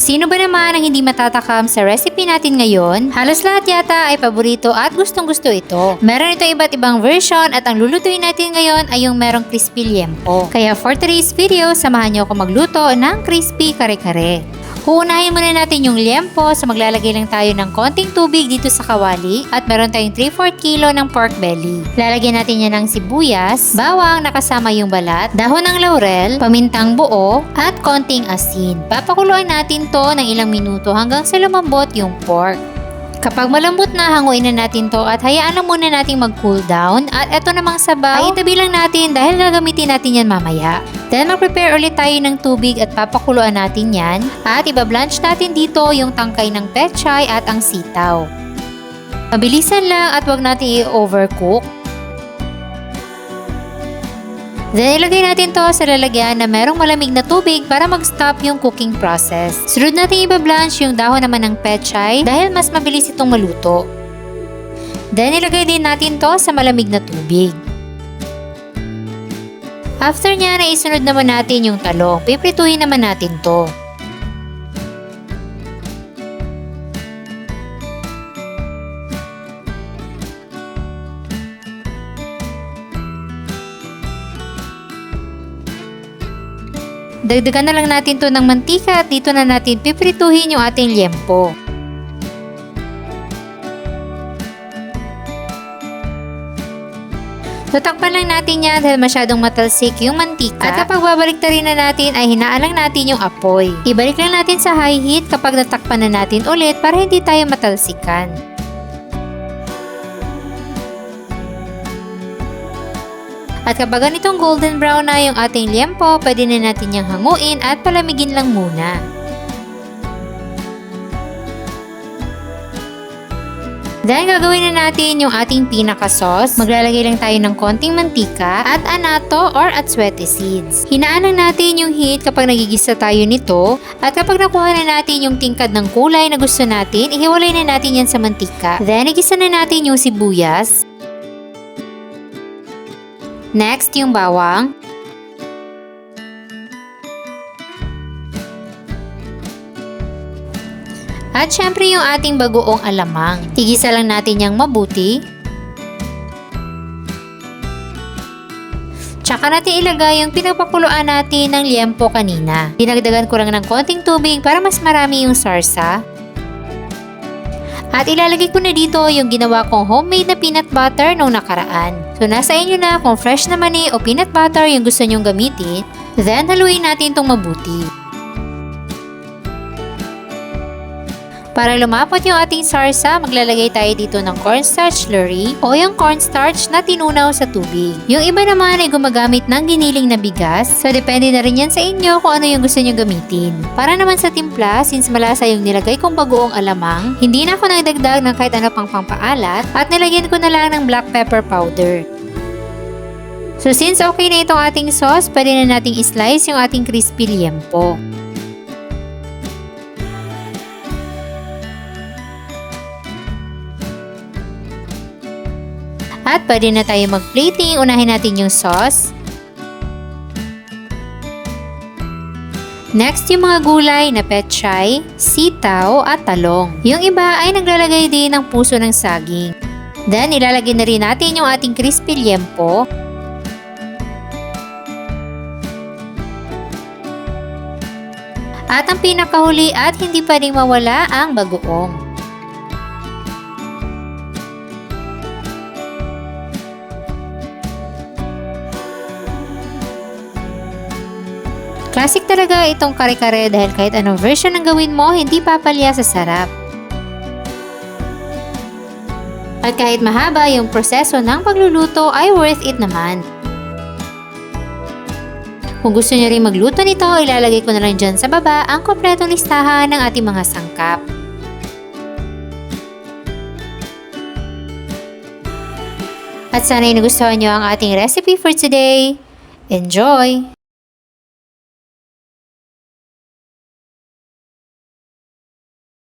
Sino ba naman ang hindi matatakam sa recipe natin ngayon? Halos lahat yata ay paborito at gustong-gusto ito. Meron ito iba't ibang version at ang lulutuin natin ngayon ay yung merong crispy liempo. Kaya for today's video, samahan niyo ako magluto ng crispy kare-kare. Uunahin muna natin yung liempo, so maglalagay lang tayo ng konting tubig dito sa kawali at meron tayong 3/4 kilo ng pork belly. Lalagyan natin yan ng sibuyas, bawang nakasama yung balat, dahon ng laurel, pamintang buo, at konting asin. Papakuluan natin to ng ilang minuto hanggang sa lumambot yung pork. Kapag malambot na, hanguin na natin to at hayaan lang muna natin mag-cool down. At eto namang sabaw, ay itabi lang natin dahil gagamitin natin yan mamaya. Then mag-prepare ulit tayo ng tubig at papakuluan natin yan. At ibablanch natin dito yung tangkay ng pechay at ang sitaw. Mabilisan lang at wag natin i-overcook. Then ilagay natin to sa lalagyan na merong malamig na tubig para mag-stop yung cooking process. Sunod natin ibablanch yung dahon naman ng pechay dahil mas mabilis itong maluto. Then ilagay din natin to sa malamig na tubig. After nya na isunod naman natin yung talong. Piprituhin naman natin to. Dagdagan na lang natin to ng mantika at dito na natin piprituhin yung ating liempo. Tatakpan lang natin yan dahil masyadong matalsik yung mantika. At kapag babaliktarin na natin ay hinaalang natin yung apoy. Ibalik lang natin sa high heat kapag natakpan na natin ulit para hindi tayo matalsikan. At kapag ganitong golden brown na yung ating liempo, pwede na natin yung hanguin at palamigin lang muna. Dahil gagawin na natin yung ating pinaka-sauce, maglalagay lang tayo ng konting mantika at anato or atswete seeds. Hinaan lang natin yung heat kapag nagigisa tayo nito at kapag nakuha na natin yung tingkad ng kulay na gusto natin, ihiwalay na natin yan sa mantika. Then igisa na natin yung sibuyas. Next, yung bawang. At syempre yung ating bagoong alamang. Igisa lang natin yung mabuti. Tsaka natin ilagay yung pinagpakuluan natin ng liempo kanina. Dinagdagan ko lang ng konting tubig para mas marami yung sarsa. At ilalagay ko na dito yung ginawa kong homemade na peanut butter nung nakaraan. So nasa inyo na kung fresh na mani o peanut butter yung gusto nyong gamitin. Then haluin natin itong mabuti. Para lumapot yung ating sarsa, maglalagay tayo dito ng cornstarch slurry o yung cornstarch na tinunaw sa tubig. Yung iba naman ay gumagamit ng giniling na bigas, so depende na rin yan sa inyo kung ano yung gusto nyo gamitin. Para naman sa timpla, since malasa yung nilagay kong bagoong alamang, hindi na ako nagdagdag ng kahit ano pang pampaalat at nilagyan ko na lang ng black pepper powder. So since okay na itong ating sauce, pwede na nating islice yung ating crispy liempo. At pwede na tayo mag-plating. Unahin natin yung sauce. Next, yung mga gulay na pechay, sitaw, at talong. Yung iba ay naglalagay din ng puso ng saging. Then, ilalagay na rin natin yung ating crispy liempo. At ang pinakahuli at hindi pwedeng mawala ang bagoong. Classic talaga itong kare-kare dahil kahit anong version ng gawin mo, hindi papalya sa sarap. At kahit mahaba yung proseso ng pagluluto ay worth it naman. Kung gusto niyo rin magluto nito, ilalagay ko na lang dyan sa baba ang kompletong listahan ng ating mga sangkap. At sana'y nagustuhan niyo ang ating recipe for today. Enjoy!